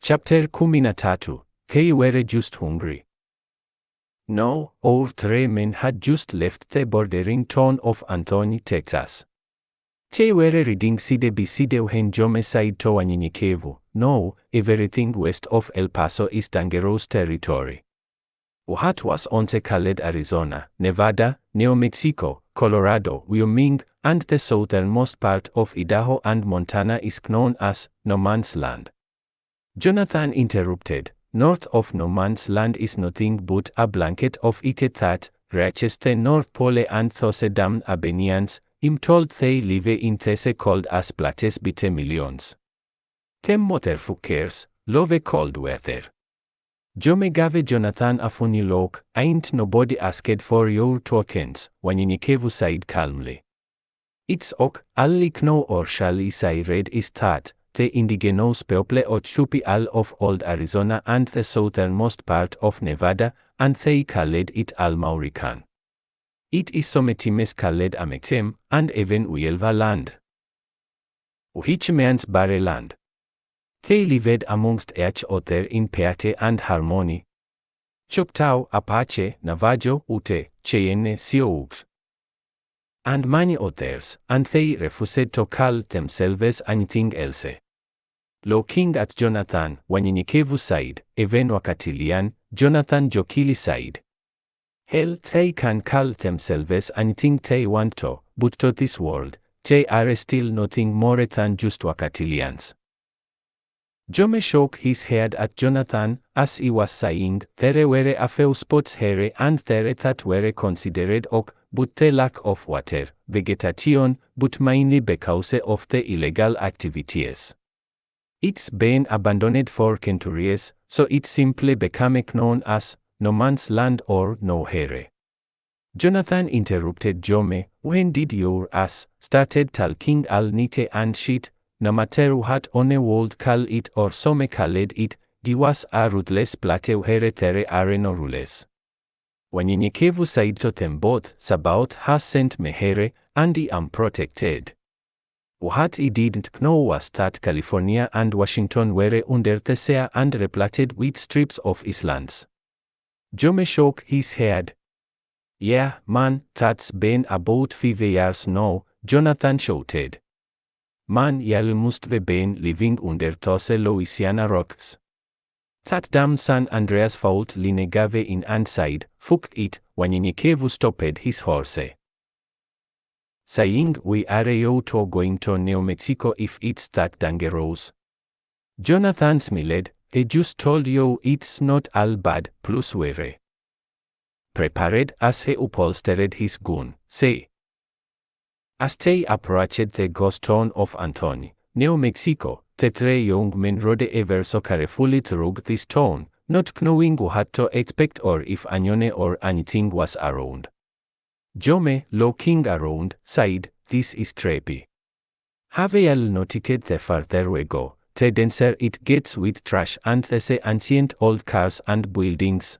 Chapter 13. They were just hungry. No, our 3 men had just left the bordering town of Anthony, Texas. They were reading side by side when Jome said to wanyenyekevu, no, everything west of El Paso is dangerous territory. What was once called Arizona, Nevada, New Mexico, Colorado, Wyoming, and the southernmost part of Idaho and Montana is known as No Man's Land. Jonathan interrupted, north of No Man's Land is nothing but a blanket of it that reaches the North Pole and those damn Albanians, I'm told they live in this cold as places bite millions. Them motherfuckers love cold weather. Jome gave Jonathan a funny look. Ain't nobody asked for your tokens, wanyenyekevu said calmly. It's ok, all I know or shall I read is that the indigenous people occupied all of old Arizona and the southernmost part of Nevada, and they called it Almaurican. It is sometimes called Amexem, and even Uelva land. Which means bare land. They lived amongst each other in piety and harmony. Choctaw, Apache, Navajo, Ute, Cheyenne, Sioux, and many others, and they refused to call themselves anything else. Looking at Jonathan, wanyenyekevu said, even wakatilian, Jonathan jokingly said, hell, they can call themselves anything they want to, but to this world, they are still nothing more than just wakatilians. Jome shook his head at Jonathan, as he was saying, there were a few spots here and there that were considered ok, but the lack of water, vegetation, but mainly because of the illegal activities. It's been abandoned for centuries, so it simply became known as No Man's Land or No Here. Jonathan interrupted Jome, when did your ass started talking all neat and shit? No matter what on a world call it or some called it, it was a ruthless plate where there are no rules. Wanyenyekevu said to them both, Sabaoth has sent me here, and I am protected. What he didn't know was that California and Washington were under the sea and replatted with strips of islands. Jome shook his head. Yeah, man, that's been about 5 years now, Jonathan shouted. Man, y'all must have been living under those Louisiana rocks. That damn San Andreas fault line gave in and said, fuck it, wanyenyekevu stopped his horse. Saying, we are to going to New Mexico if it's that dangerous. Jonathan smiled, I just told you it's not all bad, plus we're prepared as he upholstered his gun, say. As they approached the ghost town of Anthony, New Mexico, the 3 young men rode ever so carefully through this town, not knowing what to expect or if anyone or anything was around. Jome, looking around, said, this is trippy. Have y'all noticed the farther we go, the denser it gets with trash and the ancient old cars and buildings?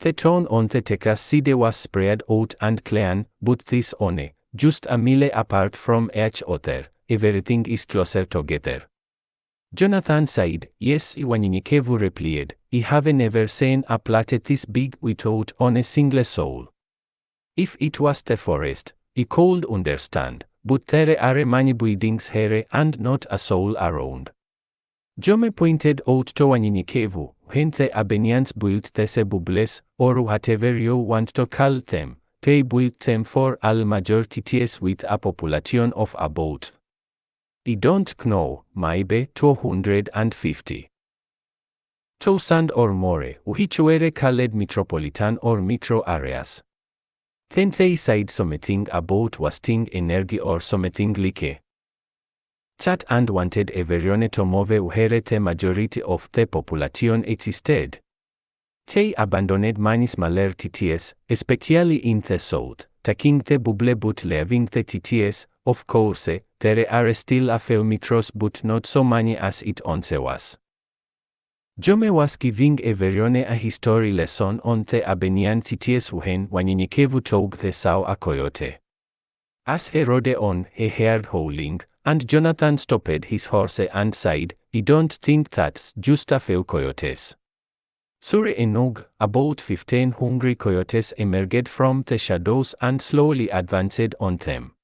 The town on the Texas side was spread out and clean, but this one, just a mile apart from each other, everything is closer together. Jonathan said, yes, wanyenyekevu replied, I have never seen a plate this big without on a single soul. If it was the forest, I could understand, but there are many buildings here and not a soul around. Jome pointed out to wanyenyekevu, when the Albanians built these bubbles, or whatever you want to call them, they built them for all major cities with a population of about, I don't know, maybe 250,000 or more, which were called metropolitan or metro areas. Then they said something about wasting energy or something like that and wanted everyone to move where the majority of the population existed. They abandoned many smaller cities, especially in the south, taking the bubble but leaving the cities. Of course, there are still a few metros but not so many as it once was. Jome was giving everyone a history lesson on the Albanian cities when wanyenyekevu took the saw a coyote. As he rode on, he heard howling, and Jonathan stopped his horse and said, I don't think that's just a few coyotes. Sura enog, about 15 hungry coyotes emerged from the shadows and slowly advanced on them.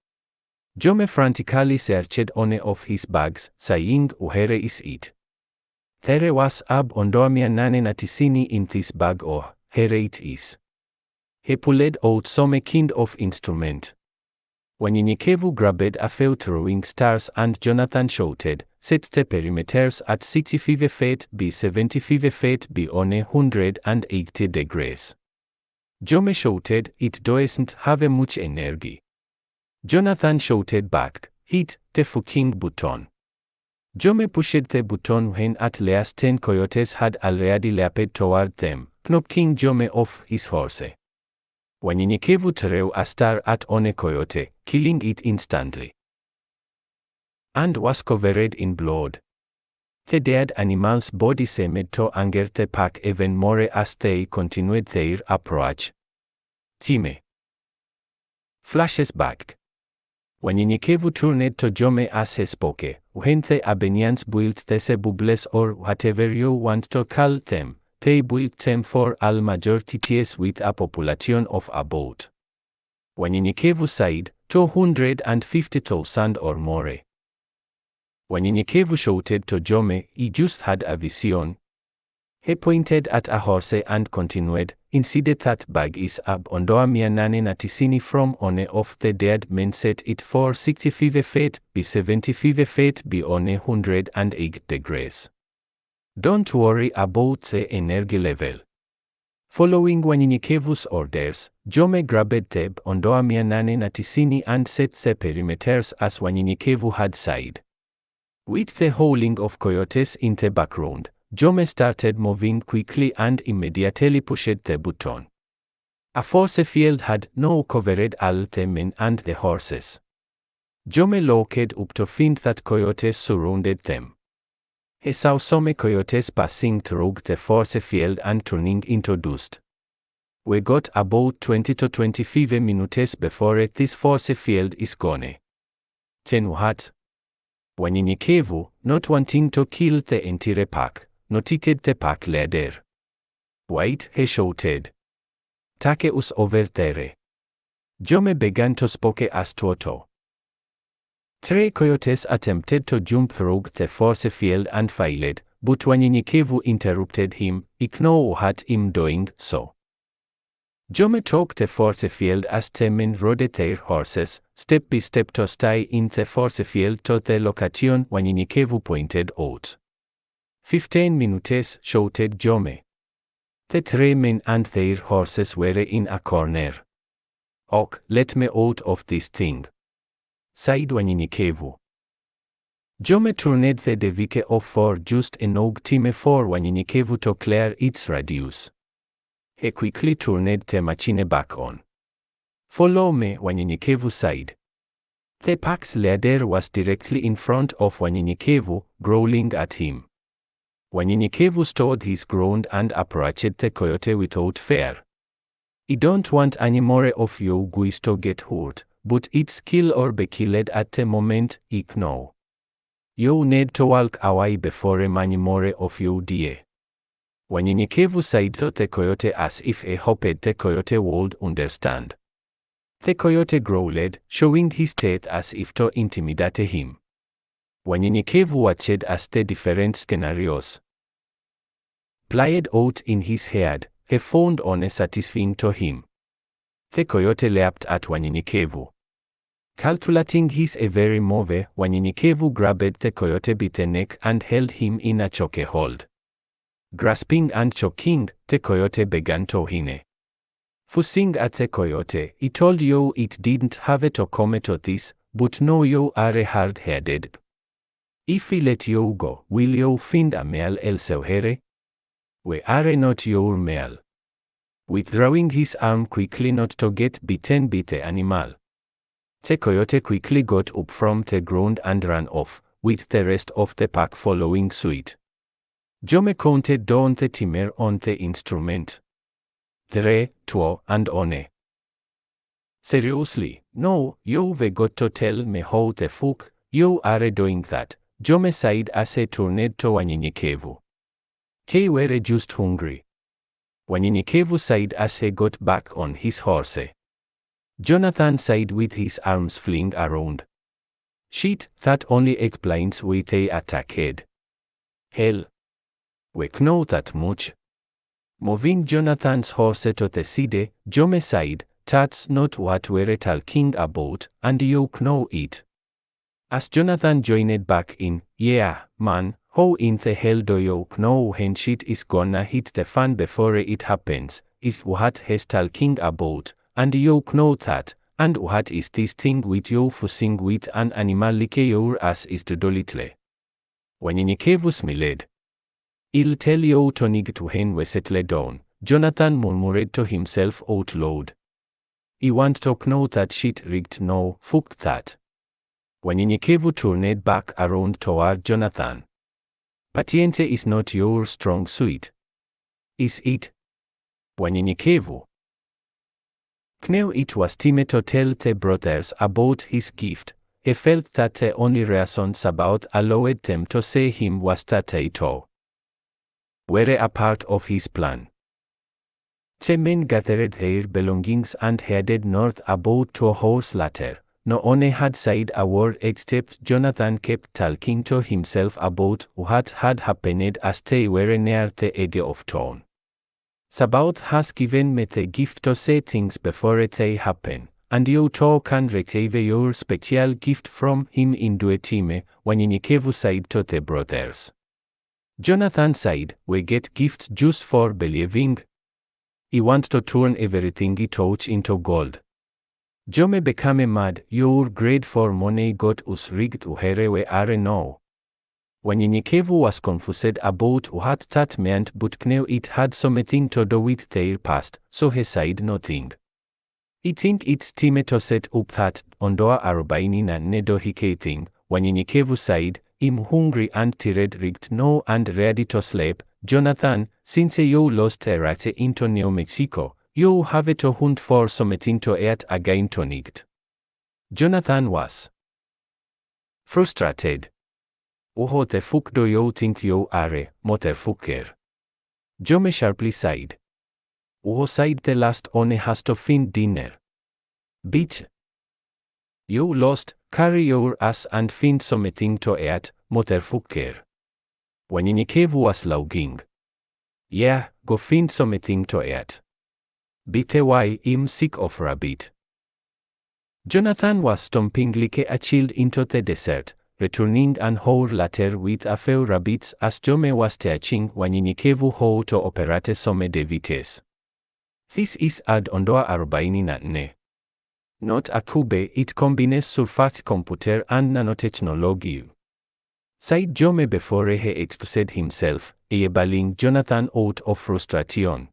Jome frantically searched one of his bags, saying, "Where is it?" There was ondoa 890 in this bag. Oh, here it is. He pulled out some kind of instrument. Wanyenyekevu grabbed a few throwing stars and Jonathan shouted, "Set the perimeters at 65 feet by 75 feet by 180 degrees. Jome shouted, "It doesn't have much energy." Jonathan shouted back, "Hit the fucking button." Jome pushed the button when at least 10 coyotes had already leaped toward them, knocking Jome off his horse. Wanyenyekevu threw a star at one coyote, killing it instantly, and was covered in blood. The dead animal's body seemed to anger the pack even more as they continued their approach. Jime flashes back. Wanyenyekevu turned to Jome as he spoke, "When the Albanians built these bubbles or whatever you want to call them, they built them for all major cities with a population of about," Wanyenyekevu said, 250,000 or more. Wanyenyekevu shouted to Jome, "He just had a vision." He pointed at a horse and continued, "Inside that bag is ondoa 890 from one of the dead men, set it for 65 feet by 75 feet by 180 degrees. Don't worry about the energy level." Following Wanyenyekevu's orders, Jome grabbed the ondoa 890 and set the perimeters as Wanyenyekevu had said. With the howling of coyotes in the background, Jome started moving quickly and immediately pushed the button. A force field had now covered all the men and the horses. Jome looked up to find that coyotes surrounded them. He saw some coyotes passing through the force field and turning into dust. "We got about 20 to 25 minutes before this force field is gone." Then what? Wanyenyekevu, not wanting to kill the entire pack, noted the pack leader. "Wait," he shouted. "Take us over there." Jome began to speak as Toto. 3 coyotes attempted to jump through the force field and failed, but Wanyenyekevu interrupted him, "Ignore what I'm doing, so." Jome took the force field as the men rode their horses, step by step to stay in the force field to the location Wanyenyekevu pointed out. 15 minutes, shouted Jome. The 3 men and their horses were in a corner. "Ok, let me out of this thing," said Wanyenyekevu. Jome turned the devike off for just enough time for Wanyenyekevu to clear its radius. He quickly turned the machine back on. "Follow me," Wanyenyekevu said. The pack's leader was directly in front of Wanyenyekevu, growling at him. Wanyenyekevu stood his ground and approached the coyote without fear. "I don't want any more of you guys to get hurt, but it's kill or be killed at the moment, I know. You need to walk away before many more of you die." Wanyenyekevu said to the coyote as if he hoped the coyote would understand. The coyote growled, showing his teeth as if to intimidate him. Wanyenyekevu watched as the different scenarios played out in his head. He found one satisfying to him. The coyote leapt at Wanyenyekevu. Calculating his every move, Wanyenyekevu grabbed the coyote by the neck and held him in a chokehold. Grasping and choking, the coyote began to whine. Fussing at the coyote, "I told you it didn't have to come to this, but now you are hard-headed. If we let you go, will you find a meal elsewhere? We are not your meal." Withdrawing his arm quickly not to get bitten by the animal, the coyote quickly got up from the ground and ran off, with the rest of the pack following suit. Jome counted down the timer on the instrument. 3, 2, and 1. "Seriously, no, you've got to tell me how the fuck you are doing that," Jome sighed as he turned to wanyenyekevu. They were just hungry. Wanyenyekevu sighed as he got back on his horse. Jonathan sighed with his arms flinging around. Shit, that only explains why they attacked. Hell. We know that much. Moving Jonathan's horse to the side, Jome sighed, that's not what we're talking about, and you know it. As Jonathan joined back in, yeah, man, how in the hell do you know when shit is gonna hit the fan before it happens, is what he's talking about, and you know that, and what is this thing with you fussing with an animal like your ass is to do little. Wanyenyekevu smiled. I'll tell you tonig to hen we settle down, Jonathan murmured to himself out loud. I want to know that shit rigged no, fuck that. Wanyenyekevu turned back around toward Jonathan. Patience is not your strong suit. Is it? Wanyenyekevu. Now it was time to tell the brothers about his gift. He felt that the only reasons about allowed them to say him was that they too were a part of his plan. The men gathered their belongings and headed north about 2 hours later. No one had said a word except Jonathan kept talking to himself about what had happened as they were near the edge of town. Sabaoth has given me the gift to say things before they happen, and you too can receive your special gift from him in due time, Wanyenyekevu said to the brothers. Jonathan said, we get gifts just for believing. I want to turn everything I touch into gold. Jome became mad, your greed for money got us rigged where we are now. Wanyenyekevu was confused about what that meant but knew it had something to do with their past, so he said nothing. I think it's time to set up that ondoa 44 dohike thing, Wanyenyekevu said, I'm hungry and tired rigged now and ready to sleep. Jonathan, since you lost a rat into New Mexico, you have to hunt for something to eat again tonight. Jonathan was frustrated. Who the fuck do you think you are, motherfucker? Jome sharply sighed. Who said the last one has to find dinner? Bitch. You lost, carry your ass and find something to eat, motherfucker. Wanyenyekevu was logging. Yeah, go find something to eat. Bite why I'm sick of rabbit. Jonathan was stomping like a child into the desert, returning an hour later with a few rabbits as Jome was teaching Wanyenyekevu how to operate some devices. This is ad ondoa 44. Not a cube, it combines surface computer and nanotechnology. Said Jome before he expressed himself, enabling Jonathan out of frustration.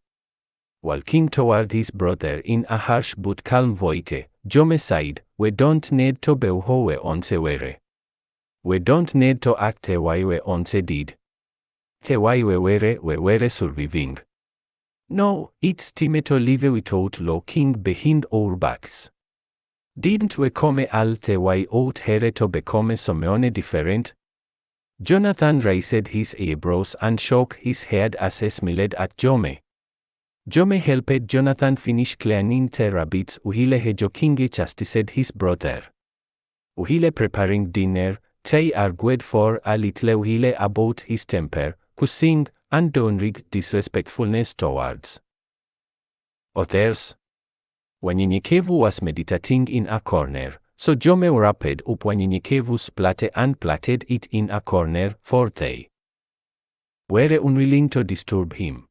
Walking toward his brother in a harsh but calm voice, Jome said, we don't need to be how we once were. We don't need to act the way we once did. The way we were surviving. No, it's time to live without looking behind our backs. Didn't we come all the way out here to become someone different? Jonathan raised his eyebrows and shook his head as he smiled at Jome. Jome helped Jonathan finish cleaning the rabbits while he jokingly chastised his brother. While preparing dinner, they argued for a little while about his temper, cussing, and downright disrespectfulness towards others. Wanyenyekevu was meditating in a corner, so Jome wrapped up Wanyenyekevu's plate and platted it in a corner for they were unwilling to disturb him.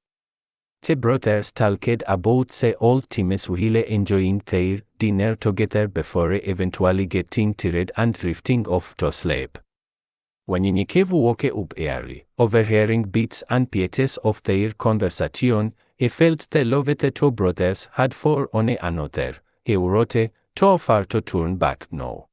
The brothers talked about the old times while enjoying their dinner together before eventually getting tired and drifting off to sleep. Wanyenyekevu woke up early, overhearing bits and pieces of their conversation. He felt the love the 2 brothers had for one another. He wrote, too far to turn back now.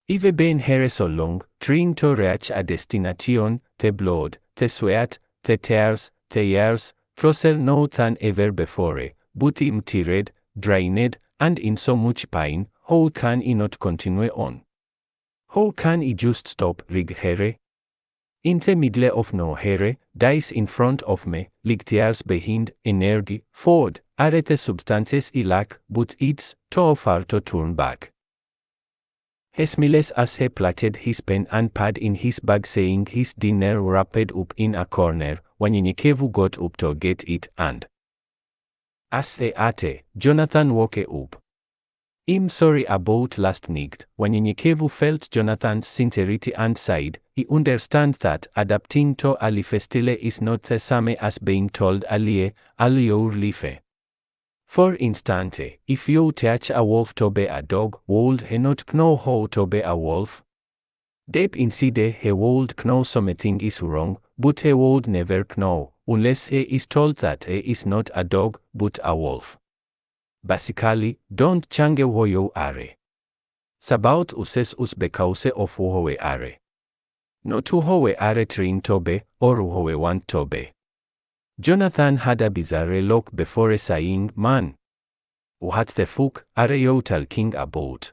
I've been here so long, trying to reach a destination, the blood, the sweat, the tears, the years, closer now than ever before, but I'm tired, drained, and in so much pain. How can I not continue on? How can I just stop, rig here? In the middle of no here, dice in front of me, ligt years behind, energy, forward, are the substances I lack, but it's too far to turn back. He smiles as he planted his pen and pad in his bag, saying his dinner wrapped up in a corner, when Nikevu got up to get it, and as they ate, Jonathan woke up. I'm sorry about last night. When Nikevu felt Jonathan's sincerity and sighed, he understand that adapting to a lifestyle is not the same as being told a lie, all your life. For instance, if you teach a wolf to be a dog, would he not know how to be a wolf? Deep inside he would know something is wrong, but he would never know, unless he is told that he is not a dog, but a wolf. Basically, don't change who you are. Sabaut uses us because of who we are. Not who we are trained to be, or who we want to be. Jonathan had a bizarre look before saying, "Man, what the fuck are you talking about?"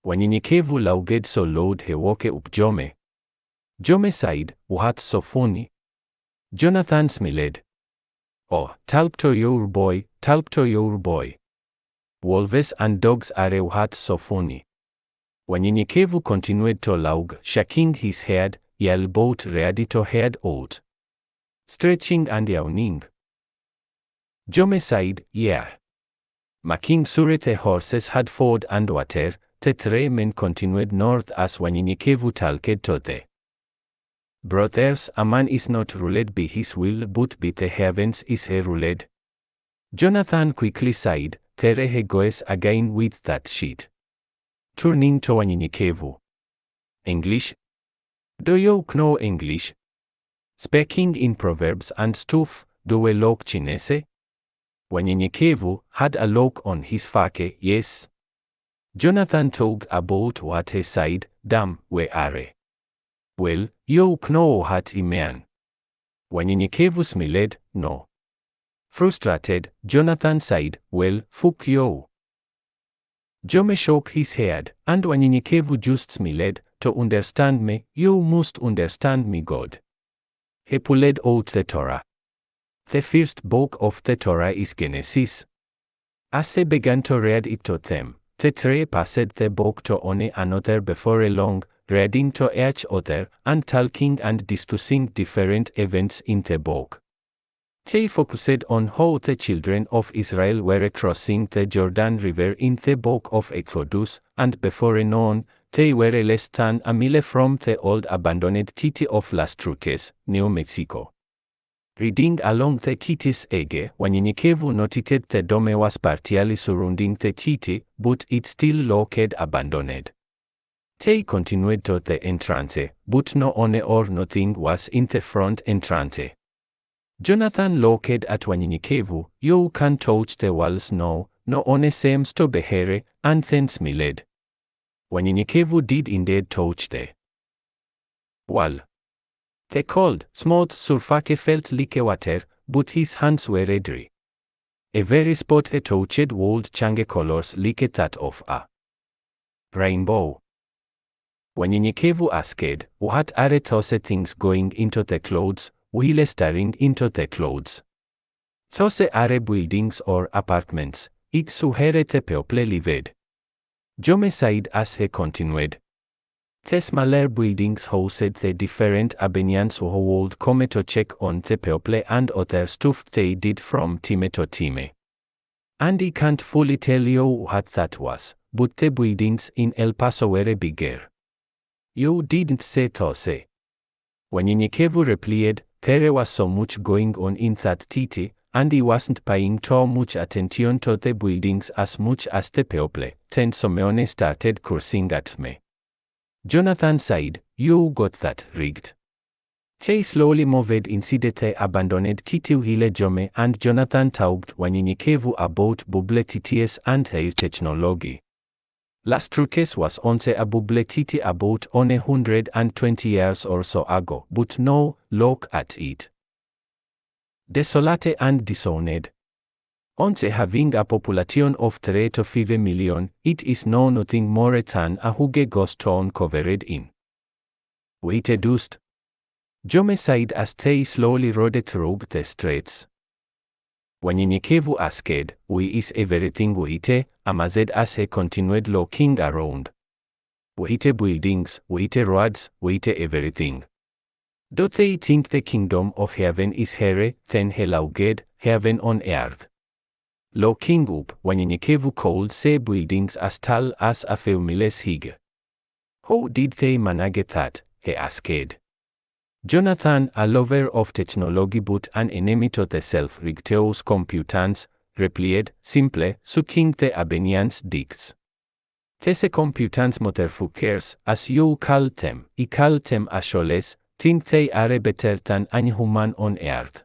When Nikevu laughed so loud he woke up Jome. Jome said, "What's so funny?" Jonathan smiled. "Oh, talk to your boy, talk to your boy. Wolves and dogs are what's so funny." When Nikevu continued to laugh, shaking his head, yelled both ready to head out. Stretching and yawning. Jome said, "Yeah." Making sure the horses had food and water, the three men continued north as when Nikevu talked to the brothers, "A man is not ruled by his will but by the heavens is he ruled." Jonathan quickly sighed, "There he goes again with that shit." Turning to Nikevu. "English? Do you know English? Speaking in proverbs and stuff, do we look Chinese?" When Nikevu had a look on his face, yes. Jonathan talked about what he said, "Damn, we are." "Well, you know what I mean." When Nikevu smiled, "No." Frustrated, Jonathan said, "Well, fuck you." Jome shook his head, and when Nikevu just smiled, "To understand me, you must understand me God." He pulled out the Torah. The first book of the Torah is Genesis. As he began to read it to them, the three passed the book to one another before long, reading to each other, and talking and discussing different events in the book. They focused on how the children of Israel were crossing the Jordan River in the book of Exodus, and before noon, they were less than a mile from the old abandoned city of Las Truques, New Mexico. Reading along the city's edge, when Nikevu noted the dome was partially surrounding the city, but it still looked abandoned. They continued to the entrance, but no one or nothing was in the front entrance. Jonathan looked at Nikevu. "You can touch the walls now, no one seems to be here," and then smiled. Nikevu did indeed touch the wall. The cold, smooth surface felt like water, but his hands were dry. A very spot he touched would change colors like that of a rainbow. When Nikevu asked, "What are those things going into the clouds?" while staring into the clouds. "Those are buildings or apartments, it's where the people lived." Jome said as he continued. The smaller buildings housed the different Albanians who would come to check on the people and other stuff they did from time to time. And I can't fully tell you what that was, but the buildings in El Paso were bigger. "You didn't say those." When Nikevu replied, "There was so much going on in that city, and I wasn't paying too much attention to the buildings as much as the people," then Simeone started cursing at me. Jonathan said, "You got that rigged." They slowly moved inside the abandoned city while Jome and Jonathan talked when Nikevu about bubble titties and their technology. Las Truques was once a bubble titty about 120 years or so ago, but now, look at it. Desolate and disowned. Once having a population of 3 to 5 million, it is no nothing more than a huge ghost town covered in white dust. Jome sighed as they slowly rode through the streets. Wanyenyekevu asked, "Why is everything white?" Amazed as he continued looking around. "White buildings, white roads, white everything. Do they think the kingdom of heaven is here, then he laughed, heaven on earth?" Looking up, Wanyenyekevu could see buildings as tall as a few miles high. "How did they manage that?" he asked. Jonathan, a lover of technology but an enemy to the self-righteous computers, replied, "Simple, sucking the Abenians' dicks. These computers motherfuckers, as you call them, I call them assholes, think they are better than any human on earth.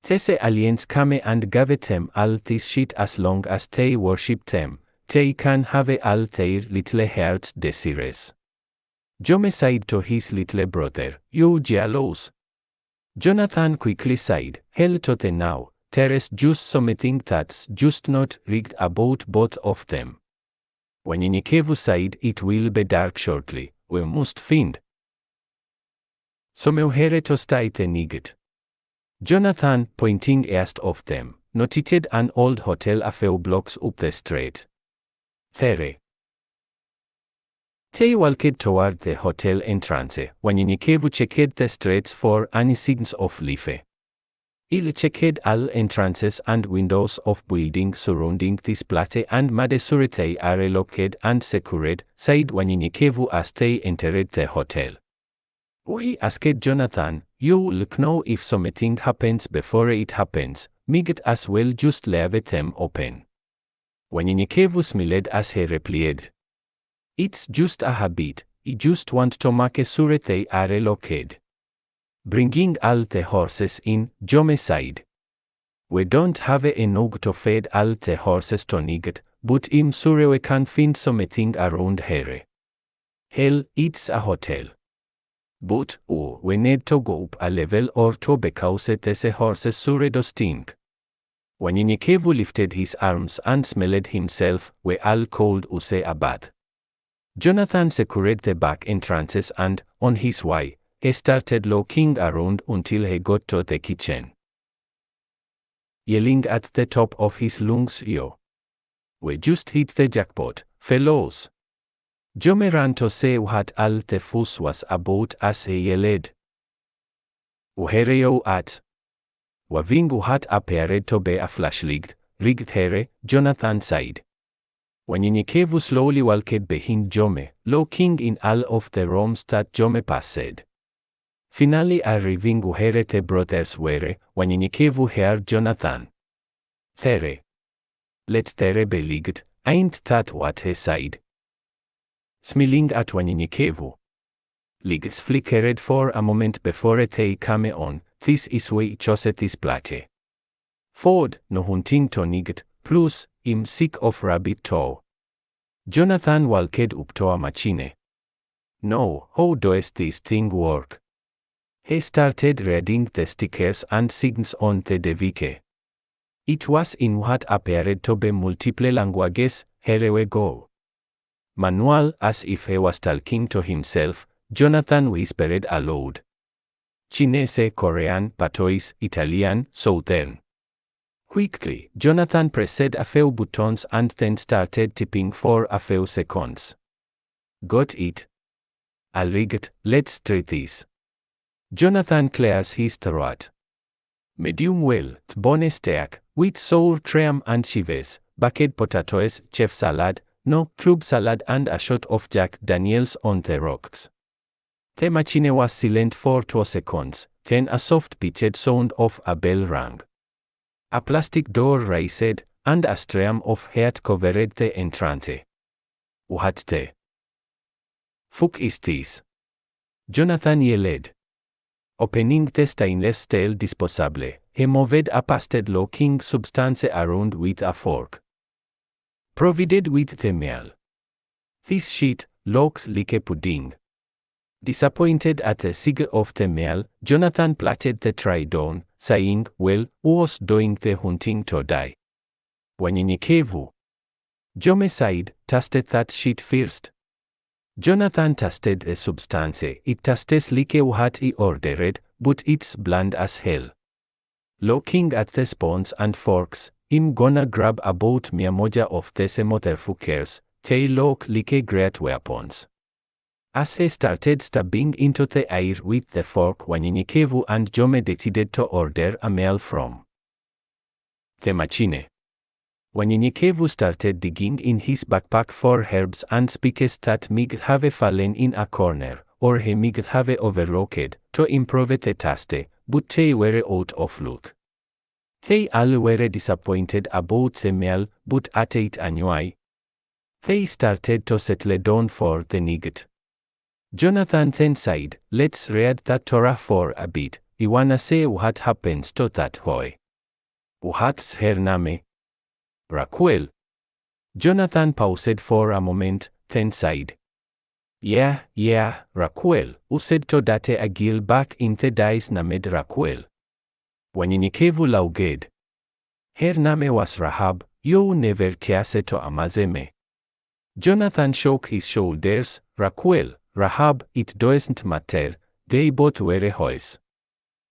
These aliens come and give them all this shit as long as they worship them, they can have all their little hearts' desires." Jome said to his little brother, "You jealous?" Jonathan quickly said, "Hell to the now, there's just something that's just not rigged about both of them." Wanyenyekevu said, "It will be dark shortly, we must find somewhere to stay the night." Jonathan, pointing east of them, noted an old hotel a few blocks up the street. There. They walked toward the hotel entrance. Wanyenyekevu checked the streets for any signs of life. Il checked all entrances and windows of buildings surrounding this place and made sure they are locked and secured, said Wanyenyekevu as they entered the hotel. "We asked Jonathan, you'll know if something happens before it happens, might as well just leave them open." Wanyenyekevu smiled as he replied, "It's just a habit, I just want to make sure they are locked." Bringing all the horses in, Jome said, "We don't have enough to feed all the horses tonight, but I'm sure we can find something around here. Hell, it's a hotel. But, we need to go up a level or two because these horses sure do stink." Wanyenyekevu lifted his arms and smelled himself, "We all cold use a bath." Jonathan secured the back entrances and, on his way, he started looking around until he got to the kitchen. Yelling at the top of his lungs, "Yo! We just hit the jackpot, fellows." Jome ran to say what all the fuss was about as he yelled, "Where you at?" Waving what appeared to be a flashlight, rigged here, Jonathan said. Wanyenyekevu slowly walked behind Jome, looking in all of the rooms that Jome passed. Finally arriving where the brothers were, Wanyenyekevu heard Jonathan. "There. Let there be light, ain't that what he said?" Smiling at Wanyenyekevu. Lights flickered for a moment before they came on. "This is why I chose this place. Ford, no hunting tonight, plus, I'm sick of rabbit too." Jonathan walked up to a machine. "No, how does this thing work?" He started reading the stickers and signs on the device. It was in what appeared to be multiple languages. "Here we go." Manual, as if he was talking to himself, Jonathan whispered aloud. "Chinese, Korean, Patois, Italian, Southern." Quickly, Jonathan pressed a few buttons and then started typing for a few seconds. "Got it. All right, let's try this." Jonathan clears his throat. "Medium well, bone steak, with sour cream and chives, baked potatoes, chef salad, no club salad and a shot of Jack Daniels on the rocks." The machine was silent for 2 seconds, then a soft-pitched sound of a bell rang. A plastic door raised, and a stream of heat covered the entrance. "What the fuck is this?" Jonathan yelled. Opening the stainless steel disposable, he moved a pasted-looking substance around with a fork. Provided with the meal. "This shit looks like a pudding." Disappointed at the sight of the meal, Jonathan platted the tray down, saying, "Well, who's doing the hunting today?" Wanyenyekevu. Jome said, tasted that shit first. Jonathan tasted the substance. It tastes like what he ordered, but it's bland as hell. Looking at the spoons and forks, I'm gonna grab about mia moja of these motherfuckers. They look like great weapons. As he started stabbing into the air with the fork, Wanyenyekevu and Jome decided to order a meal from the machine. Wanyenyekevu started digging in his backpack for herbs and spices that might have fallen in a corner, or he might have overlooked, to improve the taste, but they were out of luck. They all were disappointed about the meal, but at it anyway. They started to settle down for the night. Jonathan then said, let's read the Torah for a bit. I wanna see what happens to that boy. What's her name? Raquel. Jonathan paused for a moment, then said, Yeah, Raquel, who said to date a girl back in the days named Raquel. Wanyenyekevu laughed. Her name was Rahab, you never kiase to amazeme. Jonathan shook his shoulders. Raquel, Rahab, it doesn't matter, they both were hoes.